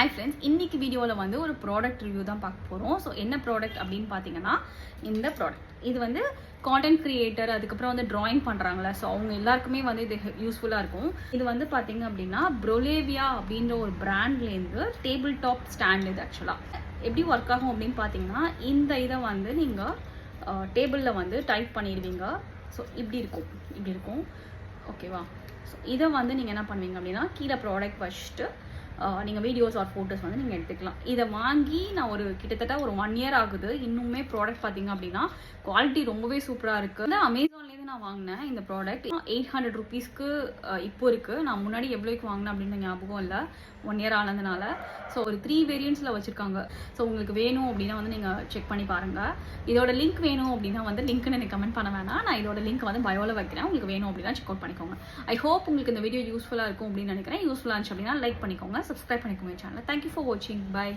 Hi friends, இன்னைக்கு வீடியோவில் வந்து ஒரு ப்ராடக்ட் ரிவ்யூ தான் பார்க்க போகிறோம். ஸோ என்ன ப்ராடக்ட் அப்படின்னு பார்த்தீங்கன்னா இந்த ப்ராடக்ட். இது வந்து கான்டென்ட் கிரியேட்டர், அதுக்கப்புறம் வந்து ட்ராயிங் பண்ணுறாங்களே, ஸோ அவங்க எல்லாருக்குமே வந்து இது யூஸ்ஃபுல்லாக இருக்கும். இது வந்து பார்த்தீங்க அப்படின்னா ப்ரொலேவியா அப்படின்ற ஒரு பிராண்ட்லேருந்து டேபிள் டாப் ஸ்டாண்ட். இது ஆக்சுவலாக எப்படி ஒர்க் ஆகும் அப்படின்னு பார்த்தீங்கன்னா, இந்த இதை வந்து நீங்கள் டேபிளில் வந்து டைப் பண்ணிடுவீங்க. ஸோ இப்படி இருக்கும் ஓகேவா. ஸோ இதை வந்து நீங்கள் என்ன பண்ணுவீங்க அப்படின்னா, கீழே ப்ராடக்ட் வச்சுட்டு நீங்கள் வீடியோஸ் ஆர் ஃபோட்டோஸ் வந்து நீங்கள் எடுத்துக்கலாம். இதை வாங்கி நான் கிட்டத்தட்ட ஒரு 1 year ஆகுது. இன்னுமே ப்ராடக்ட் பார்த்தீங்க அப்படின்னா குவாலிட்டி ரொம்பவே சூப்பராக இருக்குது. அமேசான்லேருந்து நான் வாங்கினேன் இந்த ப்ராடக்ட். 800 rupeesக்கு இப்போ இருக்குது. நான் முன்னாடி எவ்வளோக்கு வாங்கினேன் அப்படின்னு ஞாபகம் இல்லை, 1 year ஆனதுனால. ஸோ ஒரு 3 வேரியன்ட்ஸில் வச்சுருக்காங்க. ஸோ உங்களுக்கு வேணும் அப்படின்னா வந்து நீங்கள் செக் பண்ணி பாருங்கள். இதோட லிங்க் வேணும் அப்படின்னா வந்து லிங்க்னு எனக்கு கமெண்ட் பண்ண வேணாம். நான் இதோட லிங்க் வந்து பயோவில் வைக்கிறேன். உங்களுக்கு வேணும் அப்படின்னா செக் அவுட் பண்ணிக்கோங்க. ஐ ஹோப் உங்களுக்கு இந்த வீடியோ யூஸ்ஃபுல்லாக இருக்கும் அப்படின்னு நினைக்கிறேன். யூஸ்ஃபுல்லாக இருந்துச்சு அப்படின்னா லைக் பண்ணிக்கோங்க, சப்ஸ்கிரைப் பண்ணிக்கோங்க சேனல். தேங்க்யூ ஃபார் வாட்சிங். பை.